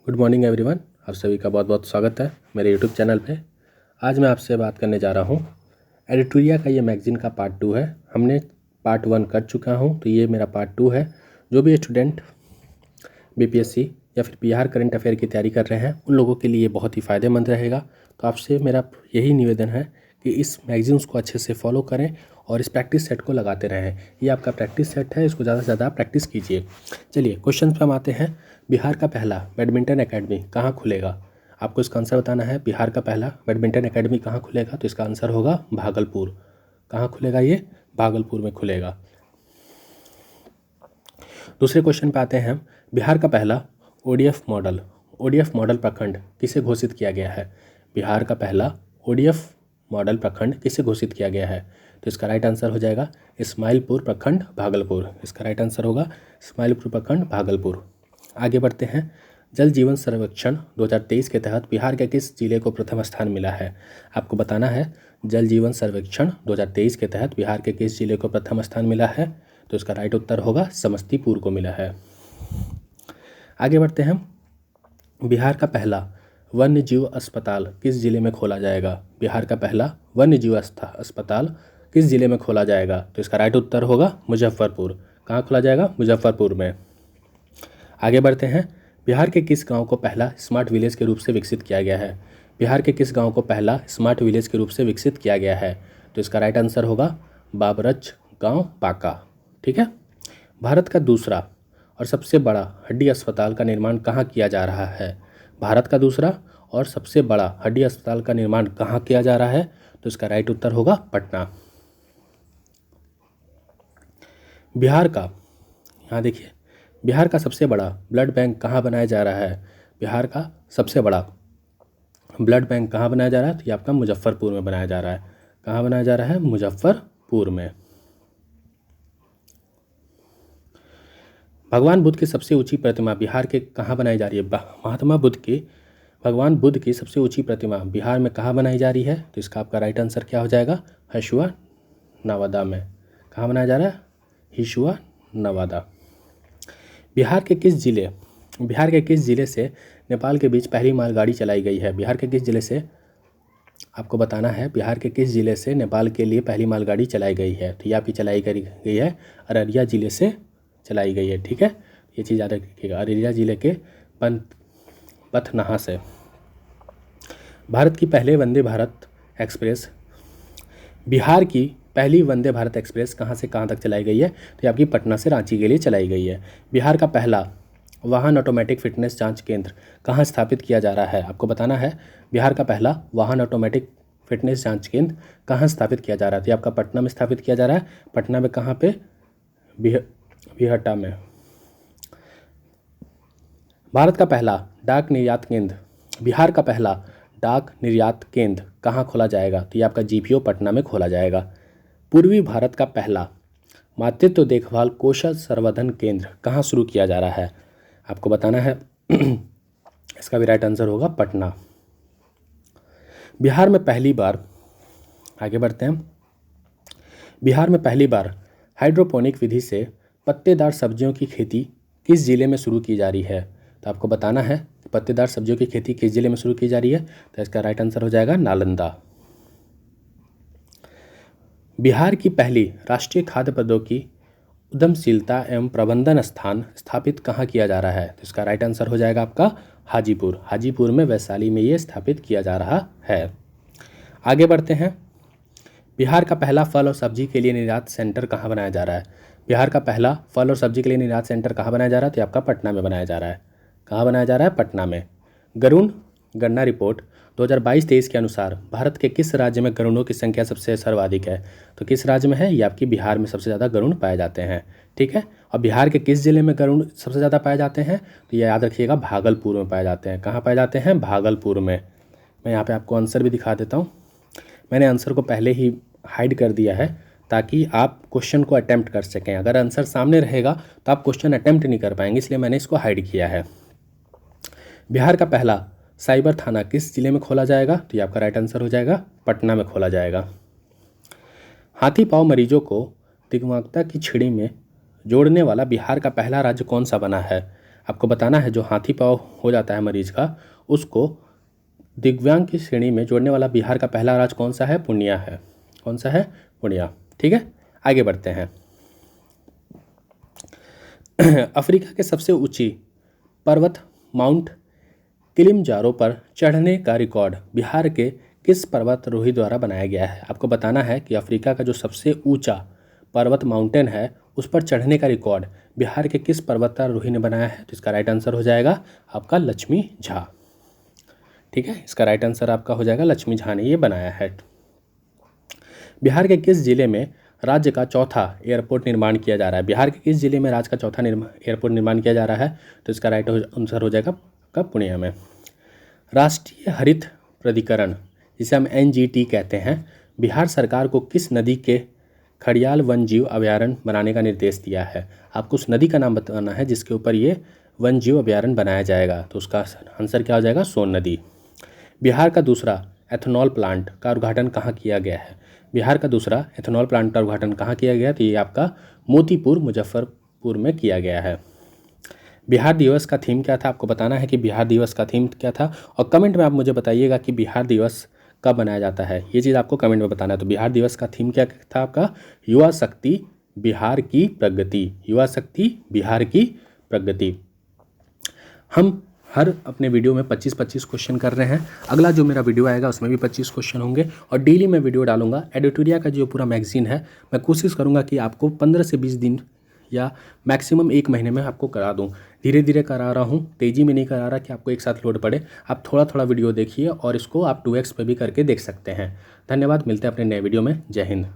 Good morning everyone. आप सभी का बहुत बहुत स्वागत है मेरे यूट्यूब चैनल पे। आज मैं आपसे बात करने जा रहा हूँ एडिटोरिया का। ये मैगज़ीन का पार्ट 2 है। हमने पार्ट 1 कर चुका हूँ, तो ये मेरा पार्ट 2 है। जो भी स्टूडेंट बीपीएससी या फिर बिहार करंट अफेयर की तैयारी कर रहे हैं उन लोगों के लिए बहुत ही फ़ायदेमंद रहेगा। तो आपसे मेरा यही निवेदन है कि इस मैगज़ीन्स को अच्छे से फॉलो करें और इस प्रैक्टिस सेट को लगाते रहें। ये आपका प्रैक्टिस सेट है, इसको ज़्यादा से ज़्यादा प्रैक्टिस कीजिए। चलिए क्वेश्चन पे हम आते हैं। बिहार का पहला बैडमिंटन एकेडमी कहाँ खुलेगा? आपको इसका आंसर बताना है। बिहार का पहला बैडमिंटन एकेडमी कहाँ खुलेगा? तो इसका आंसर होगा भागलपुर। कहाँ खुलेगा? ये भागलपुर में खुलेगा। दूसरे क्वेश्चन पे आते हैं। बिहार का पहला ओडीएफ मॉडल प्रखंड किसे घोषित किया गया है? बिहार का पहला ओडीएफ मॉडल प्रखंड किसे घोषित किया गया है? तो इसका राइट आंसर हो जाएगा इस्माइलपुर प्रखंड भागलपुर। इसका राइट आंसर होगा इस्माइलपुर प्रखंड भागलपुर। आगे बढ़ते हैं। जल जीवन सर्वेक्षण 2023 के तहत बिहार के किस जिले को प्रथम स्थान मिला है? आपको बताना है। जल जीवन सर्वेक्षण 2023 के तहत बिहार के किस जिले को प्रथम स्थान मिला है? तो इसका राइट उत्तर होगा समस्तीपुर को मिला है। आगे बढ़ते हैं। बिहार का पहला वन्य जीव अस्पताल किस जिले में खोला जाएगा? बिहार का पहला वन्य जीव अस्पताल किस जिले में खोला जाएगा? तो इसका राइट उत्तर होगा मुजफ्फरपुर। कहाँ खोला जाएगा? मुजफ्फरपुर में। आगे बढ़ते हैं। बिहार के किस गांव को पहला स्मार्ट विलेज के रूप से विकसित किया गया है? बिहार के किस गांव को पहला स्मार्ट विलेज के रूप से विकसित किया गया है? तो इसका राइट आंसर होगा बाबरच गांव पाका। ठीक है। भारत का दूसरा और सबसे बड़ा हड्डी अस्पताल का निर्माण कहाँ किया जा रहा है? भारत का दूसरा और सबसे बड़ा हड्डी अस्पताल का निर्माण कहाँ किया जा रहा है? तो इसका राइट उत्तर होगा पटना। बिहार का, यहाँ देखिए, बिहार का सबसे बड़ा ब्लड बैंक कहाँ बनाया जा रहा है? बिहार का सबसे बड़ा ब्लड बैंक कहाँ बनाया जा रहा है? तो ये आपका मुजफ्फरपुर में बनाया जा रहा है। कहाँ बनाया जा रहा है? मुजफ्फरपुर में। भगवान बुद्ध की सबसे ऊंची प्रतिमा बिहार के कहाँ बनाई जा रही है? भगवान बुद्ध की सबसे ऊंची प्रतिमा बिहार में कहाँ बनाई जा रही है? तो इसका आपका राइट आंसर क्या हो जाएगा? हसुआ नवादा में। कहाँ बनाया जा रहा है? हिसुआ नवादा। बिहार के किस जिले से नेपाल के बीच पहली मालगाड़ी चलाई गई है? बिहार के किस जिले से, आपको बताना है, बिहार के किस जिले से नेपाल के लिए पहली मालगाड़ी चलाई गई है? तो ये आपकी चलाई गई है अररिया जिले से चलाई गई है। ठीक है, ये चीज़ याद रखिएगा, अररिया जिले के पथनहा से। भारत की पहले वंदे भारत एक्सप्रेस, बिहार की पहली वंदे भारत एक्सप्रेस कहाँ से कहाँ तक चलाई गई है? तो ये आपकी पटना से रांची के लिए चलाई गई है। बिहार का पहला वाहन ऑटोमेटिक फिटनेस जांच केंद्र कहाँ स्थापित किया जा रहा है? आपको बताना है। बिहार का पहला वाहन ऑटोमेटिक फिटनेस जांच केंद्र कहाँ स्थापित किया जा रहा है? तो ये आपका पटना में स्थापित किया जा रहा है। पटना में कहाँ पे? बिहटा में। भारत का पहला डाक निर्यात केंद्र, बिहार का पहला डाक निर्यात केंद्र कहाँ खोला जाएगा? तो ये आपका जीपीओ पटना में खोला जाएगा। पूर्वी भारत का पहला मातृत्व देखभाल कौशल संवर्धन केंद्र कहाँ शुरू किया जा रहा है? आपको बताना है। इसका भी राइट आंसर होगा पटना। बिहार में पहली बार, आगे बढ़ते हैं। बिहार में पहली बार हाइड्रोपोनिक विधि से पत्तेदार सब्जियों की खेती किस जिले में शुरू की जा रही है? तो आपको बताना है पत्तेदार सब्जियों की खेती किस जिले में शुरू की जा रही है? तो इसका राइट आंसर हो जाएगा नालंदा। बिहार की पहली राष्ट्रीय खाद्य प्रौद्योगिकी उद्यमशीलता एवं प्रबंधन स्थान स्थापित कहाँ किया जा रहा है? तो इसका राइट आंसर हो जाएगा आपका हाजीपुर में, वैशाली में ये स्थापित किया जा रहा है। आगे बढ़ते हैं। बिहार का पहला फल और सब्जी के लिए निर्यात सेंटर कहाँ बनाया जा रहा है? बिहार का पहला फल और सब्जी के लिए निर्यात सेंटर कहाँ बनाया जा रहा है? तो आपका पटना में बनाया जा रहा है। कहाँ बनाया जा रहा है? पटना में। गरुण गणना रिपोर्ट 2022-23 के अनुसार भारत के किस राज्य में गरुड़ों की संख्या सबसे सर्वाधिक है? तो किस राज्य में है? ये आपकी बिहार में सबसे ज़्यादा गरुड़ पाए जाते हैं। ठीक है, और बिहार के किस जिले में गरुड़ सबसे ज़्यादा पाए जाते हैं? तो ये याद रखिएगा भागलपुर में पाए जाते हैं। कहाँ पाए जाते हैं? भागलपुर में। मैं यहाँ पर आपको आंसर भी दिखा देता हूँ। मैंने आंसर को पहले ही हाइड कर दिया है ताकि आप क्वेश्चन को अटेम्प्ट कर सकें। अगर आंसर सामने रहेगा तो आप क्वेश्चन अटेम्प्ट नहीं कर पाएंगे, इसलिए मैंने इसको हाइड किया है। बिहार का पहला साइबर थाना किस जिले में खोला जाएगा? तो ये आपका राइट आंसर हो जाएगा पटना में खोला जाएगा। हाथी पांव मरीजों को दिव्यांगता की श्रेणी में जोड़ने वाला बिहार का पहला राज्य कौन सा बना है? आपको बताना है जो हाथी पाँव हो जाता है मरीज का, उसको दिव्यांग की श्रेणी में जोड़ने वाला बिहार का पहला राज्य कौन सा है? पूर्णिया है। कौन सा है? पूर्णिया। ठीक है, आगे बढ़ते हैं। अफ्रीका के सबसे ऊंची पर्वत माउंट किलिमंजारो पर चढ़ने का रिकॉर्ड बिहार के किस पर्वतारोही द्वारा बनाया गया है? आपको बताना है कि अफ्रीका का जो सबसे ऊंचा पर्वत माउंटेन है उस पर चढ़ने का रिकॉर्ड बिहार के किस पर्वतारोही ने बनाया है? तो इसका राइट आंसर हो जाएगा आपका लक्ष्मी झा। ठीक है, इसका राइट आंसर आपका हो जाएगा लक्ष्मी झा ने ये बनाया है। बिहार के किस जिले में राज्य का चौथा एयरपोर्ट निर्माण किया जा रहा है? बिहार के किस जिले में राज्य का चौथा एयरपोर्ट निर्माण किया जा रहा है? तो इसका राइट आंसर हो जाएगा आपका पूर्णिया में। राष्ट्रीय हरित प्राधिकरण, जिसे हम NGT कहते हैं, बिहार सरकार को किस नदी के खड़ियाल वन जीव अभयारण्य बनाने का निर्देश दिया है? आपको उस नदी का नाम बताना है जिसके ऊपर ये वन जीव अभयारण्य बनाया जाएगा। तो उसका आंसर क्या हो जाएगा? सोन नदी। बिहार का दूसरा एथेनॉल प्लांट का उद्घाटन कहाँ किया गया है? बिहार का दूसरा एथेनॉल प्लांट का उद्घाटन कहाँ किया गया? तो ये आपका मोतीपुर मुजफ्फरपुर में किया गया है। बिहार दिवस का थीम क्या था? आपको बताना है कि बिहार दिवस का थीम क्या था, और कमेंट में आप मुझे बताइएगा कि बिहार दिवस कब मनाया जाता है, ये चीज़ आपको कमेंट में बताना है। तो बिहार दिवस का थीम क्या था आपका? युवा शक्ति बिहार की प्रगति। युवा शक्ति बिहार की प्रगति। हम हर अपने वीडियो में 25-25 क्वेश्चन कर रहे हैं। अगला जो मेरा वीडियो आएगा उसमें भी 25 क्वेश्चन होंगे, और डेली मैं वीडियो डालूंगा। एडिटोरिया का जो पूरा मैगजीन है मैं कोशिश करूंगा कि आपको 15 से 20 दिन या मैक्सिमम 1 महीने में आपको करा दूं। धीरे धीरे करा रहा हूं, तेज़ी में नहीं करा रहा कि आपको एक साथ लोड पड़े। आप थोड़ा थोड़ा वीडियो देखिए और इसको आप 2x पे भी करके देख सकते हैं। धन्यवाद, मिलते हैं अपने नए वीडियो में। जय हिंद।